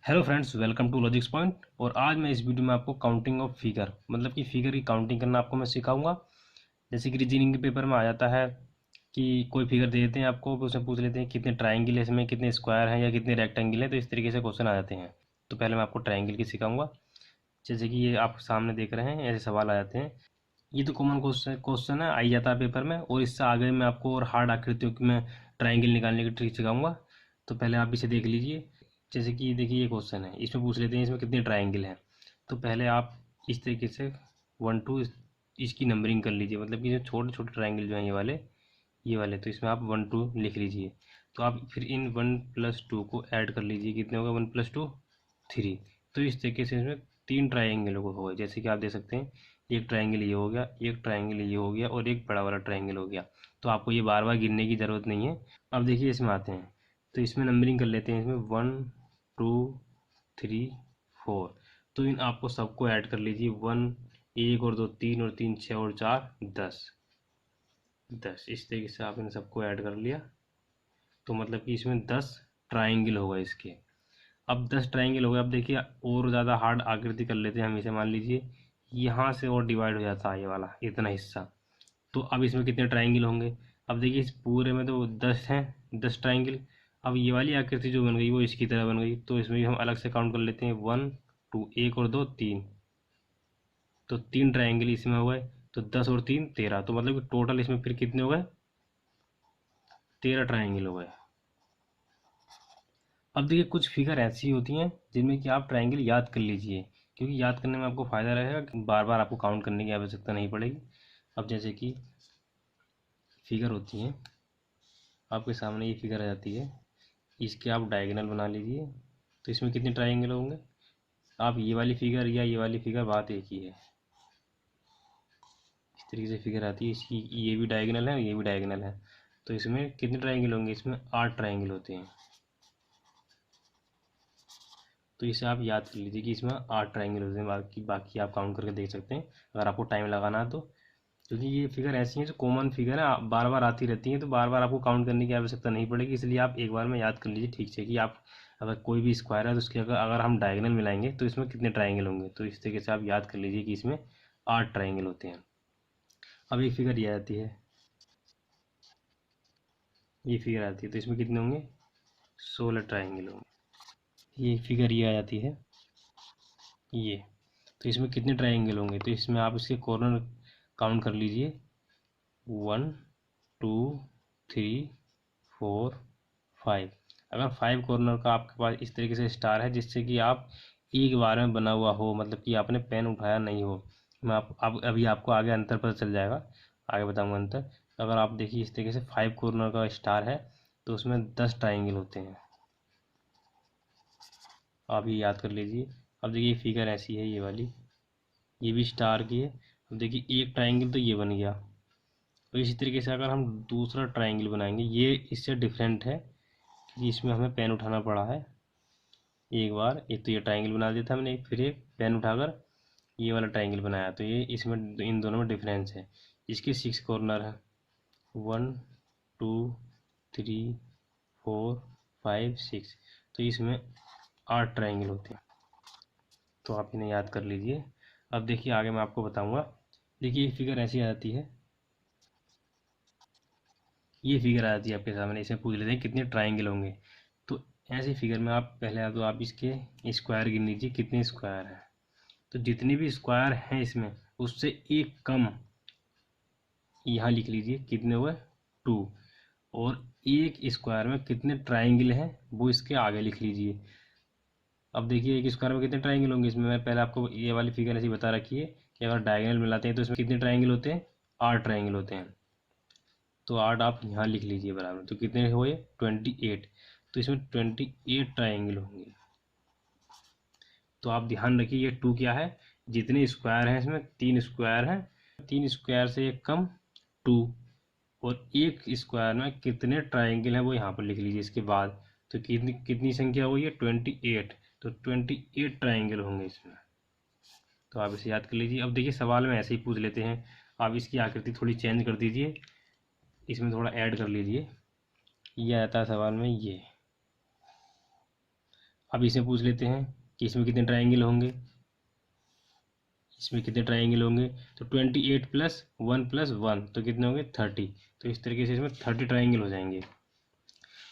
Hello friends, welcome to Logics Point. और आज मैं इस वीडियो में आपको काउंटिंग ऑफ फिगर मतलब कि फिगर की काउंटिंग करना आपको मैं सिखाऊंगा। जैसे कि रीजनिंग के पेपर में आ जाता है कि कोई फिगर दे देते हैं आपको, उसमें पूछ लेते हैं कितने ट्राइंगल है, इसमें कितने स्क्वायर हैं या कितने रेक्टेंगल हैं। तो इस तरीके से क्वेश्चन आ जाते हैं। तो पहले मैं आपको ट्राइंगल की सिखाऊंगा। जैसे कि ये आप सामने देख रहे हैं, ऐसे सवाल आ जाते हैं। ये तो कॉमन क्वेश्चन है, आ ही जाता है पेपर में। और इससे आगे मैं आपको और हार्ड आकृतियों की मैं ट्राइंगल निकालने की ट्रिक सिखाऊंगा। तो पहले आप इसे देख लीजिए। जैसे कि देखिए, ये क्वेश्चन है, इसमें पूछ लेते हैं इसमें कितने ट्राइंगल हैं। तो पहले आप इस तरीके से 1 2 इसकी नंबरिंग कर लीजिए। मतलब कि जो छोटे छोटे ट्राइंगल जो हैं ये वाले तो इसमें आप 1 2 लिख लीजिए। तो आप फिर इन 1 + 2 को ऐड कर लीजिए। कितने होगा 1 + 2 3। तो इस तरीके से इसमें 3 ट्राइंगल हो गए। जैसे कि आप देख सकते हैं, एक ट्राइंगल ये हो गया, एक ट्राइंगल ये हो गया और एक बड़ा वाला ट्राइंगल हो गया। तो आपको ये बार बार गिनने की ज़रूरत नहीं है। अब देखिए इसमें आते हैं, तो इसमें नंबरिंग कर लेते हैं। इसमें 1 2 3 4। तो इन आपको सबको ऐड कर लीजिए। 1 1 और 2 3 और 3 6 और 4 10 10। इस तरीके से आप इन सबको ऐड कर लिया। तो मतलब कि इसमें 10 ट्राइंगल होगा इसके। अब 10 ट्राइंगल हो गए। अब देखिए और ज़्यादा हार्ड आकृति कर लेते हैं हम इसे। मान लीजिए यहाँ से और डिवाइड हो जाता है ये वाला इतना हिस्सा। तो अब इसमें कितने ट्राइंगल होंगे। अब देखिए इस पूरे में तो 10 हैं, 10 ट्राइंगल। अब ये वाली आकृति जो बन गई वो इसकी तरह बन गई। तो इसमें भी हम अलग से काउंट कर लेते हैं। 1 2 1 और 2 3। तो 3 ट्राइंगल इसमें हो गए। तो 10 और 3 13। तो मतलब कि टोटल इसमें फिर कितने हो गए, 13 ट्राइंगल हो गए। अब देखिए कुछ फिगर ऐसी होती हैं जिनमें कि आप ट्राइंगल याद कर लीजिए, क्योंकि याद करने में आपको फ़ायदा रहेगा कि बार बार आपको काउंट करने की आवश्यकता नहीं पड़ेगी। अब जैसे कि फिगर होती हैं, आपके सामने ये फिगर आ जाती है, इसके आप डायगोनल बना लीजिए। तो इसमें कितने ट्राइंगल होंगे। आप ये वाली फिगर या ये वाली फिगर, बात एक ही है। इस तरीके से फिगर आती है, इसकी ये भी डायगोनल है, ये भी डायगोनल है। तो इसमें कितने ट्राइंगल होंगे, इसमें 8 ट्राइंगल होते हैं। तो इसे आप याद कर लीजिए कि इसमें 8 ट्राइंगल होते हैं। बाकी बाकी आप काउंट करके देख सकते हैं अगर आपको टाइम लगाना है तो। क्योंकि ये फिगर ऐसी हैं जो कॉमन फिगर है, बार बार आती रहती हैं। तो बार बार आपको काउंट करने की आवश्यकता नहीं पड़ेगी। इसलिए आप एक बार में याद कर लीजिए ठीक से कि आप अगर कोई भी स्क्वायर है तो उसके अगर हम डायगोनल मिलाएंगे तो इसमें कितने ट्राइंगल होंगे। तो इस तरीके से आप याद कर लीजिए कि इसमें 8 ट्राइंगल होते हैं। अब एक फिगर ये आती है, ये फिगर आती है, तो इसमें कितने होंगे, 16 ट्राइंगल होंगे। ये फिगर ये आ जाती है, ये। तो इसमें कितने ट्राइंगल होंगे। तो इसमें आप इसके कॉर्नर काउंट कर लीजिए। 1 2 3 4 5। अगर 5 कॉर्नर का आपके पास इस तरीके से स्टार है जिससे कि आप एक बार में बना हुआ हो, मतलब कि आपने पेन उठाया नहीं हो। मैं आप अभी आपको आगे अंतर पता चल जाएगा, आगे बताऊंगा अंतर। अगर आप देखिए इस तरीके से 5 कॉर्नर का स्टार है तो उसमें 10 ट्राइंगल होते हैं। आप ये याद कर लीजिए। अब देखिए फिगर ऐसी है ये वाली, ये भी स्टार की है। अब देखिए एक ट्राइंगल तो ये बन गया। तो इसी तरीके से अगर हम दूसरा ट्राइंगल बनाएंगे, ये इससे डिफरेंट है कि इसमें हमें पेन उठाना पड़ा है एक बार। एक तो ये ट्राइंगल बना दिया था हमने, फिर एक पेन उठाकर ये वाला ट्राइंगल बनाया। तो ये इसमें इन दोनों में डिफरेंस है। इसके 6 कॉर्नर है, 1 2 3 4 5 6। तो इसमें 8 ट्राइंगल होते हैं। तो आप इन्हें याद कर लीजिए। अब देखिए आगे मैं आपको बताऊंगा। देखिए ये फिगर ऐसी आ जाती है, ये फिगर आ जाती है आपके सामने। इसमें पूछ लेते हैं कितने ट्राइंगल होंगे। तो ऐसी फिगर में आप पहले तो आप इसके स्क्वायर गिन लीजिए कितने स्क्वायर हैं। तो जितने भी स्क्वायर हैं इसमें उससे एक कम यहाँ लिख लीजिए कितने हुए, 2। और एक स्क्वायर में कितने ट्राइंगल हैं वो इसके आगे लिख लीजिए। अब देखिए एक स्क्वायर में कितने ट्राइंगल होंगे। इसमें मैं पहले आपको ये वाली फिगर ऐसी बता रखी है कि अगर डायगोनल मिलाते हैं तो इसमें कितने ट्राइंगल होते हैं, 8 ट्राइंगल होते हैं। तो 8 आप यहाँ लिख लीजिए बराबर। तो कितने हुए, 28। तो इसमें 28 ट्राइंगल होंगे। तो आप ध्यान रखिए ये 2 क्या है, जितने स्क्वायर हैं इसमें 3 स्क्वायर हैं, 3 स्क्वायर से एक कम 2। और एक स्क्वायर में कितने ट्राइंगल हैं वो यहाँ पर लिख लीजिए इसके बाद। तो कितनी कितनी संख्या हुई है, 28। तो 28 ट्राइंगल होंगे इसमें। तो आप इसे याद कर लीजिए। अब देखिए सवाल में ऐसे ही पूछ लेते हैं। आप इसकी आकृति थोड़ी चेंज कर दीजिए, इसमें थोड़ा ऐड कर लीजिए। ये आता है सवाल में, ये। अब इसमें पूछ लेते हैं कि इसमें कितने ट्राइंगल होंगे, इसमें कितने ट्राइंगल होंगे। तो 28 प्लस 1 प्लस 1 तो कितने होंगे 30। तो इस तरीके से इसमें 30 ट्राइंगल हो जाएंगे।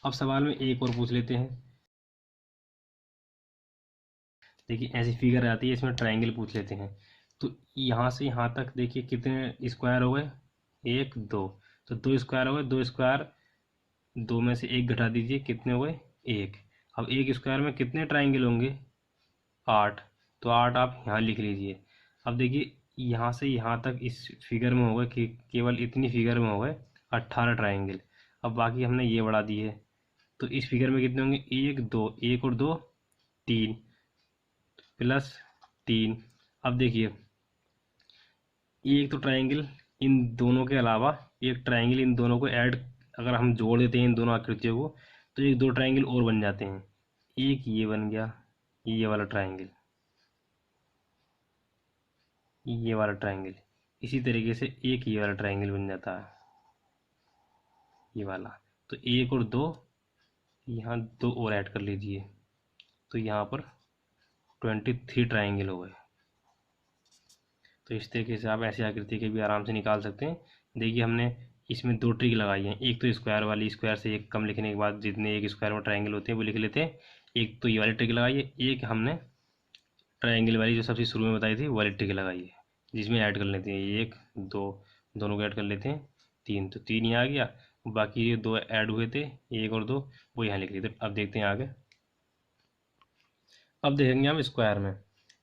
अब सवाल में एक और पूछ लेते हैं। देखिए ऐसी फिगर आती है, इसमें ट्राइंगल पूछ लेते हैं। तो यहाँ से यहाँ तक देखिए कितने स्क्वायर हो गए, 1 2। तो 2 स्क्वायर हो गए, 2 स्क्वायर 2 में से 1 घटा दीजिए, कितने हो गए 1। अब 1 स्क्वायर में कितने ट्राइंगल होंगे 8। तो 8 आप यहाँ लिख लीजिए। अब देखिए यहाँ से यहाँ तक इस फिगर में हो गए कि केवल इतनी फिगर में हो गए 18 ट्राइंगल। अब बाकी हमने ये बढ़ा दिए, तो इस फिगर में कितने होंगे 1 2, 1 और 2 3 प्लस 3। अब देखिए एक तो ट्राइंगल इन दोनों के अलावा एक ट्राइंगल इन दोनों को ऐड, अगर हम जोड़ देते हैं इन दोनों आकृतियों को तो एक 2 ट्राइंगल और बन जाते हैं। एक ये बन गया, ये वाला ट्राइंगल, ये वाला ट्राइंगल। इसी तरीके से एक ये वाला ट्राइंगल बन जाता है, ये वाला। तो 1 और 2, यहाँ 2 और ऐड कर लीजिए, तो यहाँ पर 23 ट्राइंगल हो गए। तो इस तरीके से आप ऐसी आकृति के भी आराम से निकाल सकते हैं। देखिए हमने इसमें 2 ट्रिक लगाई हैं। एक तो स्क्वायर वाली, स्क्वायर से एक कम लिखने के बाद जितने एक स्क्वायर में ट्राइंगल होते हैं वो लिख लेते हैं। एक तो ये वाली ट्रिक लगाई है, एक हमने ट्राइंगल वाली जो सबसे शुरू में बताई थी वाली ट्रिक लगाई है, जिसमें ऐड कर लेते हैं 1 2, दोनों को ऐड कर लेते हैं 3। तो 3 यहाँ आ गया, बाकी ये 2 ऐड हुए थे 1 और 2 वो यहाँ लिख लिए थे। अब देखते हैं आगे। अब देखेंगे हम स्क्वायर में।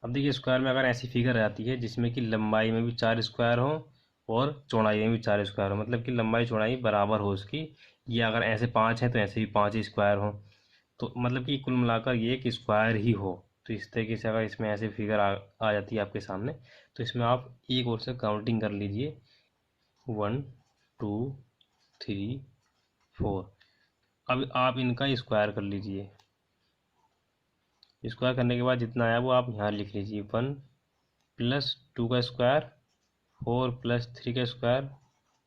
अब देखिए स्क्वायर में अगर ऐसी फिगर आती है जिसमें कि लंबाई में भी 4 स्क्वायर हो और चौड़ाई में भी 4 स्क्वायर हो, मतलब कि लंबाई चौड़ाई बराबर हो उसकी, या अगर ऐसे 5 है तो ऐसे भी 5 ही स्क्वायर हो, तो मतलब कि कुल मिलाकर ये एक स्क्वायर ही हो। तो इस तरीके से अगर इसमें ऐसे फिगर आ जाती है आपके सामने, तो इसमें आप एक और से काउंटिंग कर लीजिए 1 2 3 4। अब आप इनका स्क्वायर कर लीजिए। स्क्वायर करने के बाद जितना आया वो आप यहाँ लिख लीजिए। 1 प्लस 2 का स्क्वायर, 4 प्लस 3 का स्क्वायर,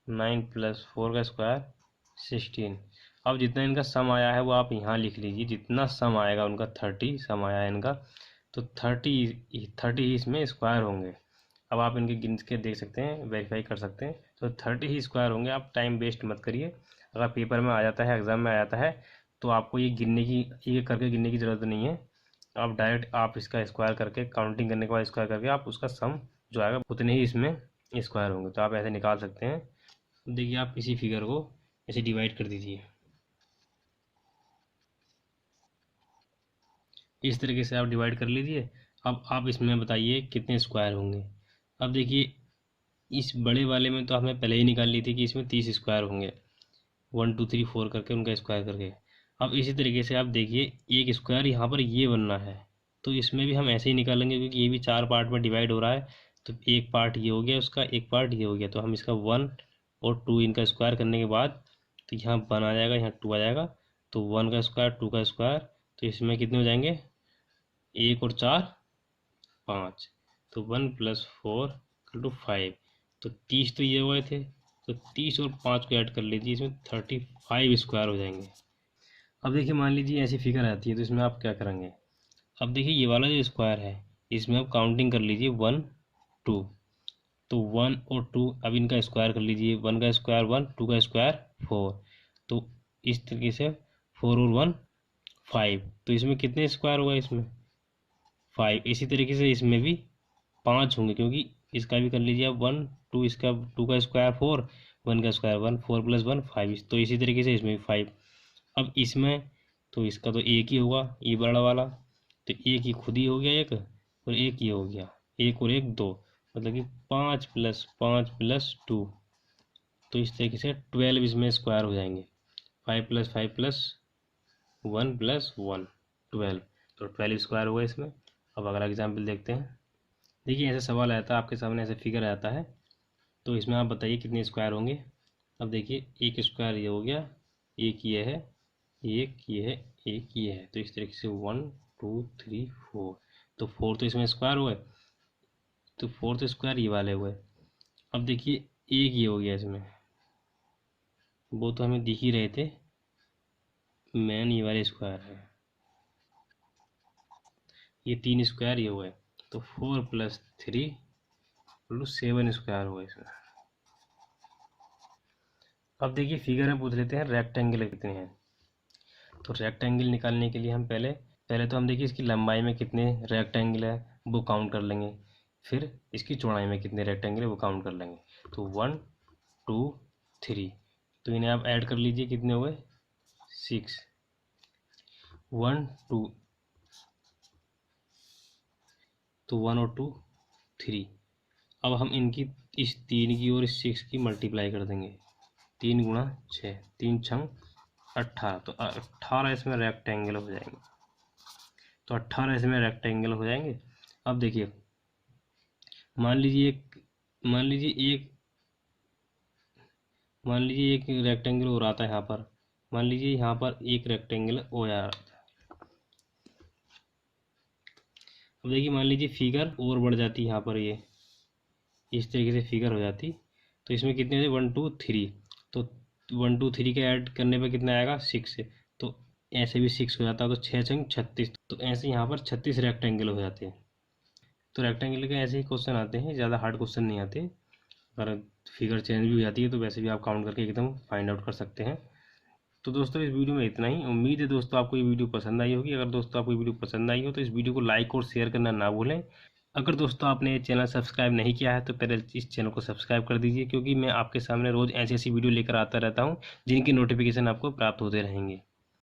9 प्लस 4 का स्क्वायर 16। अब जितना इनका सम आया है वो आप यहाँ लिख लीजिए। जितना सम आएगा उनका 30 सम आया है इनका, तो 30 ही इसमें स्क्वायर होंगे। अब आप इनके गिन के देख सकते हैं, वेरीफाई कर सकते हैं। तो 30 ही स्क्वायर होंगे। आप टाइम वेस्ट मत करिए। अगर पेपर में आ जाता है, एग्जाम में आ जाता है, तो आपको ये गिनने की, ये करके गिनने की ज़रूरत नहीं है। आप डायरेक्ट आप इसका स्क्वायर करके, काउंटिंग करने के बाद स्क्वायर करके आप उसका सम जो आएगा उतने ही इसमें स्क्वायर होंगे। तो आप ऐसे निकाल सकते हैं। देखिए आप इसी फिगर को ऐसे डिवाइड कर दीजिए, इस तरीके से आप डिवाइड कर लीजिए। अब आप इसमें बताइए कितने स्क्वायर होंगे। अब देखिए इस बड़े वाले में तो हमें पहले ही निकाल ली थी कि इसमें 30 स्क्वायर होंगे, 1 2 3 4 करके उनका स्क्वायर करके। अब इसी तरीके से आप देखिए एक स्क्वायर यहाँ पर ये बनना है, तो इसमें भी हम ऐसे ही निकालेंगे क्योंकि ये भी 4 पार्ट में डिवाइड हो रहा है। तो एक पार्ट ये हो गया उसका, एक पार्ट ये हो गया, तो हम इसका 1 और 2 इनका स्क्वायर करने के बाद तो यहाँ 1 आ जाएगा, यहाँ 2 आ जाएगा। तो 1 का स्क्वायर 2 का स्क्वायर, तो इसमें कितने हो जाएंगे 1 और 4 5। तो 1 प्लस 4 टू 5। तो 30 तो ये हुए थे, तो 30 और 5 को ऐड कर लीजिए, इसमें 35 स्क्वायर हो जाएंगे। अब देखिए मान लीजिए ऐसी फिगर आती है तो इसमें आप क्या करेंगे। अब देखिए ये वाला जो स्क्वायर है इसमें आप काउंटिंग कर लीजिए 1 2। तो 1 और 2 अब इनका स्क्वायर कर लीजिए। 1 का स्क्वायर 1, 2 का स्क्वायर 4। तो इस तरीके से 4 और 1 5। तो इसमें कितने स्क्वायर होगा इसमें 5। इसी तरीके से इसमें भी 5 होंगे, क्योंकि इसका भी कर लीजिए आप 1 2, इसका 2 का स्क्वायर 4, 1 का स्क्वायर 1, 4 प्लस 1 5। तो इसी तरीके से इसमें भी 5। अब इसमें तो इसका तो एक ही होगा ये बड़ा वाला, तो एक ही खुद ही हो गया एक, और एक ये हो गया, एक और एक 2, मतलब कि 5 प्लस 5 प्लस 2। तो इस तरीके से 12 इसमें स्क्वायर हो जाएंगे। 5 प्लस 1 प्लस 1 12। तो 12 स्क्वायर हुआ इसमें। अब अगला एग्जाम्पल देखते हैं। देखिए ऐसे सवाल आता है आपके सामने, ऐसे फिगर आता है, तो इसमें आप बताइए कितने स्क्वायर होंगे। अब देखिए एक स्क्वायर ये हो गया, एक ये है, एक ये है, एक ये है। तो इस तरीके से 1 2 3 4। तो 4 तो इसमें स्क्वायर हुए, तो 4 तो स्क्वायर ये वाले हुए। अब देखिए एक ये हो गया इसमें, वो तो हमें दिख ही रहे थे, मेन ये वाले स्क्वायर है। ये 3 स्क्वायर ये हुए, तो 4 + 3 = 7 स्क्वायर हुआ इसमें। अब देखिए फिगर में पूछ लेते हैं रेक्टेंगल कितने हैं। तो रेक्टेंगल निकालने के लिए हम पहले तो हम देखिए इसकी लंबाई में कितने रेक्टेंगल है वो काउंट कर लेंगे, फिर इसकी चौड़ाई में कितने रेक्टेंगल है वो काउंट कर लेंगे। तो 1 2 3, तो इन्हें आप ऐड कर लीजिए, कितने हुए 6। 1 2, तो 1 और 2 3। अब हम इनकी इस 3 की और इस 6 की मल्टीप्लाई कर देंगे। 3 गुणा 6, 3 छंग 18, तो 18 इसमें रेक्टेंगल हो जाएंगे। तो 18 इसमें रेक्टेंगल हो जाएंगे। अब देखिए मान लीजिए एक रेक्टेंगल हो रहा था यहाँ पर, मान लीजिए यहाँ पर एक रेक्टेंगल हो जा रहा था। अब देखिए मान लीजिए फिगर और बढ़ जाती यहाँ पर, ये इस तरीके से फिगर हो जाती, तो इसमें कितने होते 1 2 3, तो 1 2 3 के ऐड करने पे कितना आएगा 6 से, तो ऐसे भी 6 हो जाता है, तो 6 छंग 36, तो ऐसे यहाँ पर 36 रेक्टेंगल हो जाते हैं। तो रेक्टेंगल के ऐसे ही क्वेश्चन आते हैं, ज़्यादा हार्ड क्वेश्चन नहीं आते। अगर फिगर चेंज भी हो जाती है तो वैसे भी आप काउंट करके एकदम फाइंड आउट कर सकते हैं। तो दोस्तों इस वीडियो में इतना ही। उम्मीद है दोस्तों आपको ये वीडियो पसंद आई होगी। अगर दोस्तों आपको ये वीडियो पसंद आई हो तो इस वीडियो को लाइक और शेयर करना ना भूलें। अगर दोस्तों आपने ये चैनल सब्सक्राइब नहीं किया है तो पहले इस चैनल को सब्सक्राइब कर दीजिए, क्योंकि मैं आपके सामने रोज़ ऐसी वीडियो लेकर आता रहता हूँ जिनकी नोटिफिकेशन आपको प्राप्त होते रहेंगे।